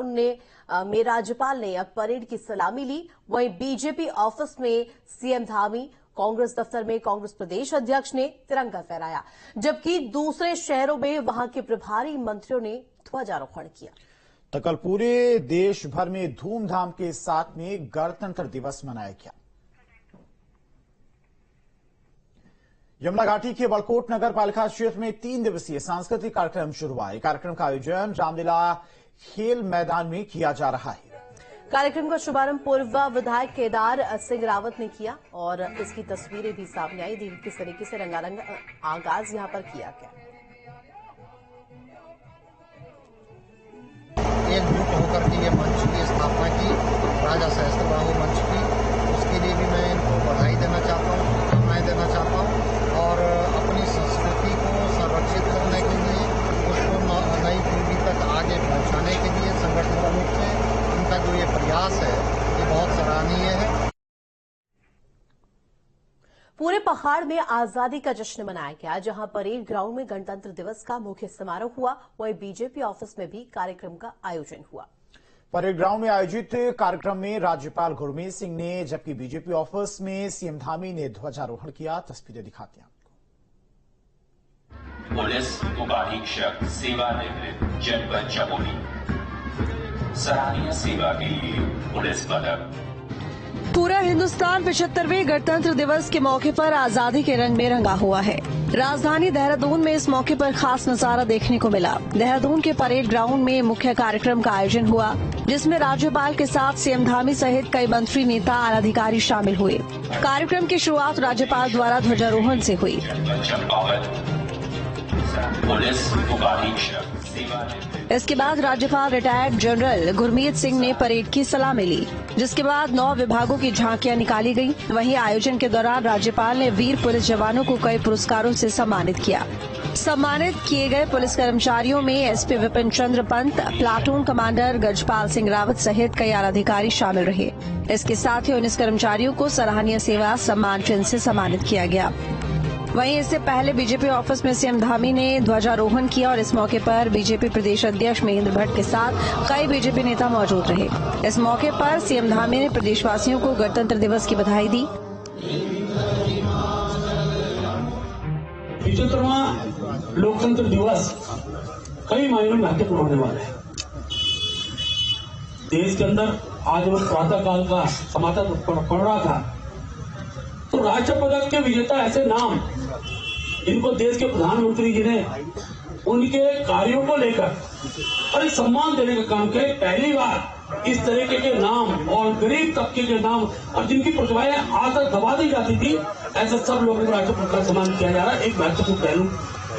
में राज्यपाल ने अब परेड की सलामी ली। वहीं बीजेपी ऑफिस में सीएम धामी, कांग्रेस दफ्तर में कांग्रेस प्रदेश अध्यक्ष ने तिरंगा फहराया, जबकि दूसरे शहरों में वहां के प्रभारी मंत्रियों ने ध्वजारोहण किया। तो कल पूरे देश भर में धूमधाम के साथ में गणतंत्र दिवस मनाया गया। यमुना घाटी के बड़कोट नगर पालिका क्षेत्र में 3 दिवसीय सांस्कृतिक कार्यक्रम शुरू हुआ है। कार्यक्रम का आयोजन रामलीला खेल मैदान में किया जा रहा है। कार्यक्रम का शुभारंभ पूर्व विधायक केदार सिंह रावत ने किया और इसकी तस्वीरें भी सामने आई। दिन किस तरीके से रंगारंग आगाज यहां पर किया गया। एकजुट होकर के ये मंच की स्थापना की, राजा सहस्त्रबाहु मंच की, उसके लिए भी मैं इनको बधाई देना चाहता हूँ, शुभकामनाएं देना चाहता हूँ। और अपनी संस्कृति को संरक्षित करने के लिए, उसको नई पीढ़ी तक आगे पहुँचाने के लिए संगठित रूप से उनका जो ये प्रयास है, ये बहुत सराहनीय है। पूरे पहाड़ में आजादी का जश्न मनाया गया, जहां परेड ग्राउंड में गणतंत्र दिवस का मुख्य समारोह हुआ। वहीं बीजेपी ऑफिस में भी कार्यक्रम का आयोजन हुआ। परेड ग्राउंड में आयोजित कार्यक्रम में राज्यपाल गुरमीत सिंह ने, जबकि बीजेपी ऑफिस में सीएम धामी ने ध्वजारोहण किया। तस्वीरें दिखाते हैं आपको। पुलिस उपाधीक्षक सेवानिवृत्त जनपद चमोली, सराहनीय सेवा के लिए पुलिस पदक। पूरा हिंदुस्तान 75वें गणतंत्र दिवस के मौके पर आजादी के रंग में रंगा हुआ है। राजधानी देहरादून में इस मौके पर खास नजारा देखने को मिला। देहरादून के परेड ग्राउंड में मुख्य कार्यक्रम का आयोजन हुआ, जिसमें राज्यपाल के साथ सीएम धामी सहित कई मंत्री, नेता, आला अधिकारी शामिल हुए। कार्यक्रम की शुरुआत राज्यपाल द्वारा ध्वजारोहण से हुई। इसके बाद राज्यपाल रिटायर्ड जनरल गुरमीत सिंह ने परेड की सलामी ली, जिसके बाद 9 विभागों की झांकियां निकाली गईं। वहीं आयोजन के दौरान राज्यपाल ने वीर पुलिस जवानों को कई पुरस्कारों से सम्मानित किया। सम्मानित किए गए पुलिस कर्मचारियों में एसपी विपिन चंद्र पंत, प्लाटून कमांडर गजपाल सिंह रावत सहित कई आला अधिकारी शामिल रहे। इसके साथ ही 19 कर्मचारियों को सराहनीय सेवा सम्मान चिन्ह से सम्मानित किया गया। वहीं इससे पहले बीजेपी ऑफिस में सीएम धामी ने ध्वजारोहण किया और इस मौके पर बीजेपी प्रदेश अध्यक्ष महेंद्र भट्ट के साथ कई बीजेपी नेता मौजूद रहे। इस मौके पर सीएम धामी ने प्रदेशवासियों को गणतंत्र दिवस की बधाई दी। 75वां लोकतंत्र दिवस कई मायनों में महत्वपूर्ण होने वाला है। देश के अंदर आज वो प्रातः काल का समाचार पढ़ रहा था, तो राज्य पदक के विजेता ऐसे नाम, इनको देश के प्रधानमंत्री जी ने उनके कार्यों को लेकर और एक सम्मान देने का काम किया। पहली बार इस तरीके के नाम और गरीब तबके के नाम और जिनकी प्रतिभाएं आज तक दबा दी जाती थी, ऐसे सब लोगों को राज्य पदक सम्मान किया जा रहा है। एक महत्वपूर्ण पहलू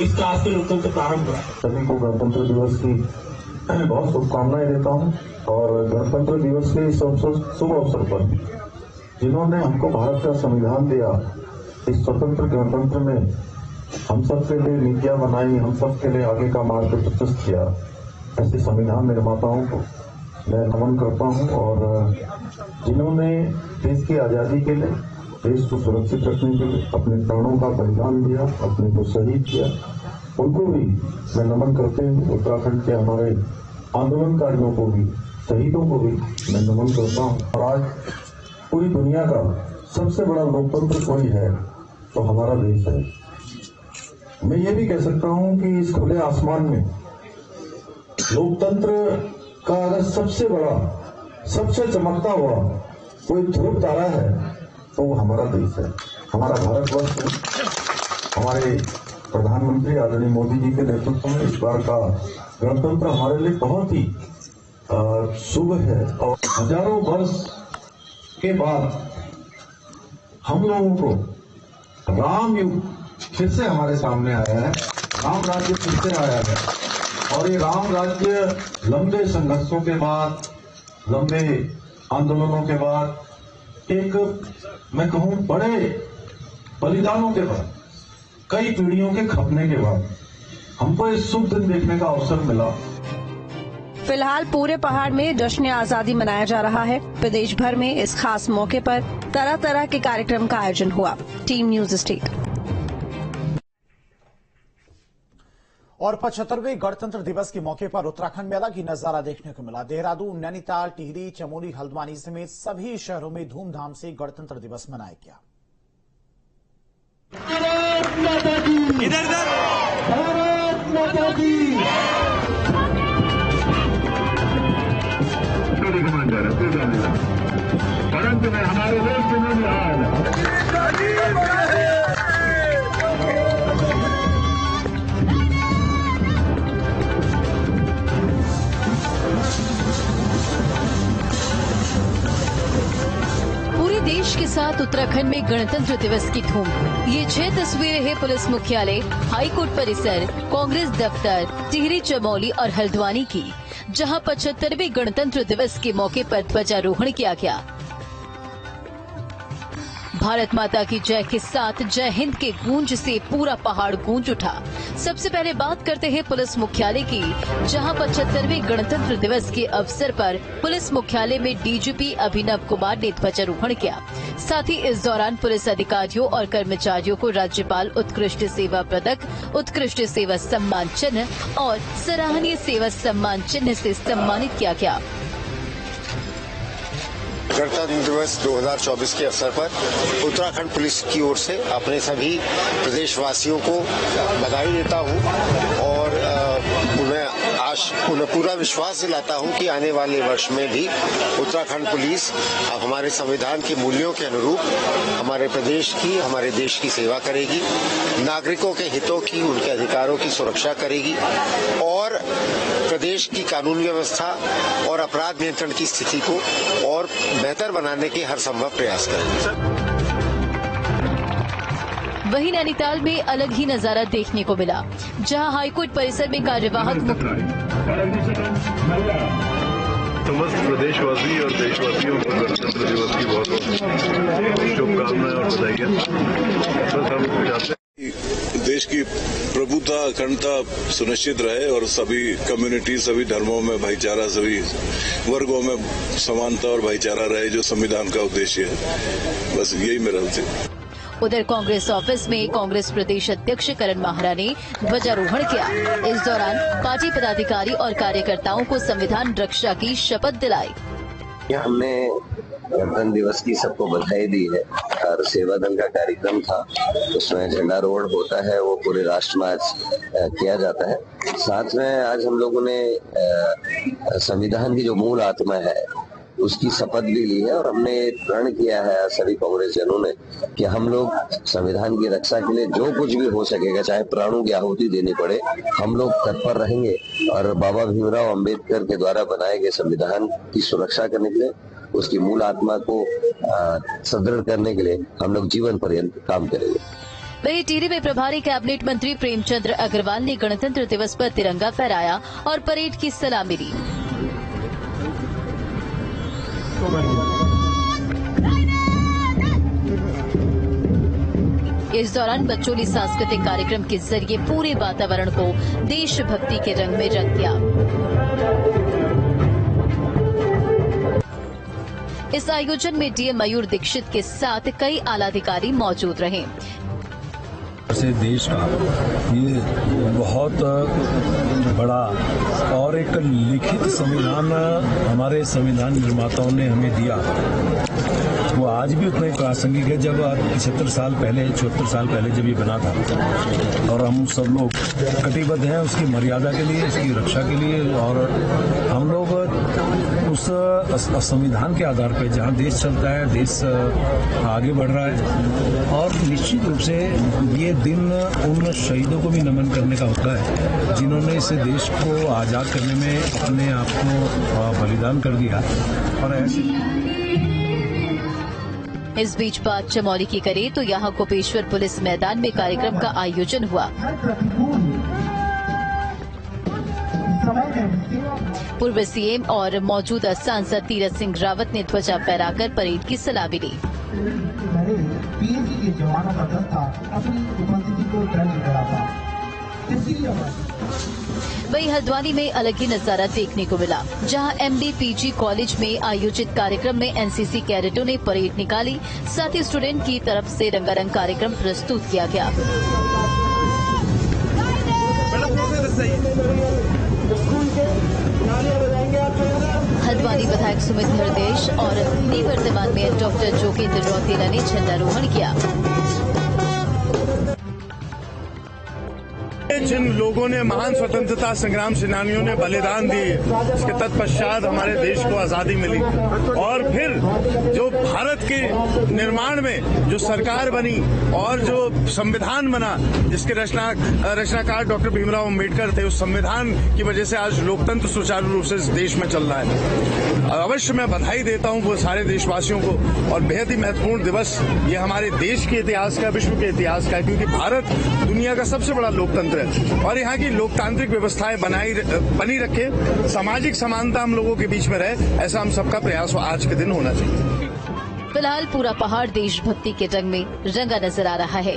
इसका आज के लोकतंत्र प्रारंभ हुआ है। सभी को गणतंत्र दिवस की बहुत शुभकामनाएं देता हूँ और गणतंत्र दिवस के इस शुभ अवसर पर जिन्होंने हमको भारत का संविधान दिया, इस स्वतंत्र गणतंत्र में हम सबके लिए नीतियां बनाई, हम सबके लिए आगे का मार्ग प्रशस्त किया, ऐसे संविधान निर्माताओं को मैं नमन करता हूं। और जिन्होंने देश की आजादी के लिए, देश को सुरक्षित रखने के लिए अपने प्राणों का बलिदान दिया, अपने को शहीद किया, उनको भी मैं नमन करते हुए उत्तराखंड के हमारे आंदोलनकारियों को भी, शहीदों को भी मैं नमन करता हूँ। और आज पूरी दुनिया का सबसे बड़ा लोकतंत्र कोई है तो हमारा देश है। मैं ये भी कह सकता हूं कि इस खुले आसमान में लोकतंत्र का अगर सबसे बड़ा, सबसे चमकता हुआ कोई ध्रुव तारा है तो वो हमारा देश है, हमारा भारतवर्ष है। हमारे प्रधानमंत्री आदरणीय मोदी जी के नेतृत्व में इस बार का गणतंत्र हमारे लिए बहुत ही शुभ है। और हजारों वर्ष के बाद हम लोगों को राम युग फिर से हमारे सामने आया है, राम राज्य फिर से आया है। और ये राम राज्य लंबे संघर्षों के बाद, लंबे आंदोलनों के बाद, एक मैं कहूं बड़े बलिदानों के बाद, कई पीढ़ियों के खपने के बाद हमको इस शुभ दिन देखने का अवसर मिला। फिलहाल पूरे पहाड़ में जश्न आजादी मनाया जा रहा है। प्रदेश भर में इस खास मौके पर तरह तरह के कार्यक्रम का आयोजन हुआ। Team news state. और 75वें गणतंत्र दिवस के मौके पर उत्तराखंड में अलग ही नजारा देखने को मिला। देहरादून, नैनीताल, टिहरी, चमोली, हल्द्वानी समेत सभी शहरों में धूमधाम से गणतंत्र दिवस मनाया गया। परंतु मैं हमारे देश पूरे देश के साथ उत्तराखंड में गणतंत्र दिवस की धूम। ये 6 तस्वीरें हैं पुलिस मुख्यालय, हाईकोर्ट परिसर, कांग्रेस दफ्तर, टिहरी, चमोली और हल्द्वानी की, जहां 75वें गणतंत्र दिवस के मौके पर ध्वजारोहण किया गया। भारत माता की जय के साथ जय हिंद के गूंज से पूरा पहाड़ गूंज उठा। सबसे पहले बात करते हैं पुलिस मुख्यालय की, जहां 75वें गणतंत्र दिवस के अवसर पर पुलिस मुख्यालय में डीजीपी अभिनव कुमार ने ध्वजारोहण किया। साथ ही इस दौरान पुलिस अधिकारियों और कर्मचारियों को राज्यपाल उत्कृष्ट सेवा पदक, उत्कृष्ट सेवा सम्मान चिन्ह और सराहनीय सेवा सम्मान चिन्ह से सम्मानित किया गया। गणतंत्र दिवस 2024 के अवसर पर उत्तराखंड पुलिस की ओर से अपने सभी प्रदेशवासियों को बधाई देता हूं और उन्हें पूरा विश्वास दिलाता हूं कि आने वाले वर्ष में भी उत्तराखंड पुलिस हमारे संविधान के मूल्यों के अनुरूप हमारे प्रदेश की, हमारे देश की सेवा करेगी, नागरिकों के हितों की, उनके अधिकारों की सुरक्षा करेगी और प्रदेश की कानून व्यवस्था और अपराध नियंत्रण की स्थिति को और बेहतर बनाने के हर संभव प्रयास करेंगे। वहीं नैनीताल में अलग ही नजारा देखने को मिला, जहां हाईकोर्ट परिसर में कार्यवाहक समस्त प्रदेशवासी और देशवासियों को गणतंत्र दिवस की बहुत बहुत शुभकामनाएं और बधाइयां। बस हम चाहते हैं देश की प्रभुता, अखंडता सुनिश्चित रहे और सभी कम्युनिटी, सभी धर्मों में भाईचारा, सभी वर्गों में समानता और भाईचारा रहे, जो संविधान का उद्देश्य है। बस यही मेरा उद्देश्य। उधर कांग्रेस ऑफिस में कांग्रेस प्रदेश अध्यक्ष करण माहरा ने ध्वजारोहण किया। इस दौरान पार्टी पदाधिकारी और कार्यकर्ताओं को संविधान रक्षा की शपथ दिलाई। हमने गणतंत्र दिवस की सबको बधाई दी है और सेवा दल का कार्यक्रम था, उसमें झंडारोहण होता है, वो पूरे राष्ट्र में आज किया जाता है। साथ में आज हम लोगों ने संविधान की जो मूल आत्मा है उसकी शपथ भी ली है और हमने प्रण किया है सभी कांग्रेस जनों ने कि हम लोग संविधान की रक्षा के लिए जो कुछ भी हो सकेगा, चाहे प्राणों की आहुति देनी पड़े, हम लोग तत्पर रहेंगे और बाबा भीमराव अंबेडकर के द्वारा बनाए गए संविधान की सुरक्षा करने के लिए, उसकी मूल आत्मा को सुदृढ़ करने के लिए हम लोग जीवन पर्यंत काम करेंगे। वहीं टिहरी में प्रभारी कैबिनेट मंत्री प्रेमचंद्र अग्रवाल ने गणतंत्र दिवस पर तिरंगा फहराया और परेड की सलामी ली। इस दौरान बच्चों ने सांस्कृतिक कार्यक्रम के जरिए पूरे वातावरण को देशभक्ति के रंग में रंग दिया। इस आयोजन में डीएम मयूर दीक्षित के साथ कई आलाधिकारी मौजूद रहे। से देश का ये बहुत बड़ा और एक लिखित संविधान हमारे संविधान निर्माताओं ने हमें दिया, वो आज भी उतना ही प्रासंगिक है जब 75 साल पहले, 74 साल पहले जब ये बना था। और हम सब लोग कटिबद्ध हैं उसकी मर्यादा के लिए, उसकी रक्षा के लिए, और हम लोग उस संविधान के आधार पर जहाँ देश चलता है, देश आगे बढ़ रहा है। और निश्चित रूप से ये दिन उन शहीदों को भी नमन करने का होता है जिन्होंने इस देश को आजाद करने में अपने आप को बलिदान कर दिया। और ऐसे इस बीच बात चमोली की करें तो यहां गोपेश्वर पुलिस मैदान में कार्यक्रम का आयोजन हुआ। पूर्व सीएम और मौजूदा सांसद तीरथ सिंह रावत ने ध्वजा फहराकर परेड की सलामी ली। वहीं हल्द्वानी में अलग ही नजारा देखने को मिला, जहां MD-PG कॉलेज में आयोजित कार्यक्रम में एनसीसी कैडेटों ने परेड निकाली। साथ ही स्टूडेंट की तरफ से रंगारंग कार्यक्रम प्रस्तुत किया गया। हल्द्वानी विधायक सुमित हरदेश और निवर्तमान मेयर डॉक्टर जोगेंद्र रौतेला ने झंडारोहण किया। जिन लोगों ने महान स्वतंत्रता संग्राम सेनानियों ने बलिदान दिए, इसके तत्पश्चात हमारे देश को आजादी मिली और फिर जो भारत के निर्माण में जो सरकार बनी और जो संविधान बना, जिसके रचनाकार डॉक्टर भीमराव अंबेडकर थे, उस संविधान की वजह से आज लोकतंत्र सुचारू रूप से इस देश में चल रहा है। अवश्य मैं बधाई देता हूं वो सारे देशवासियों को और बेहद ही महत्वपूर्ण दिवस ये हमारे देश के इतिहास का, विश्व के इतिहास का, क्योंकि भारत दुनिया का सबसे बड़ा लोकतंत्र है और यहाँ की लोकतांत्रिक व्यवस्थाएं बनी रखे, सामाजिक समानता हम लोगों के बीच में रहे, ऐसा हम सबका प्रयास आज के दिन होना चाहिए। फिलहाल पूरा पहाड़ देशभक्ति के रंग में रंगा नजर आ रहा है।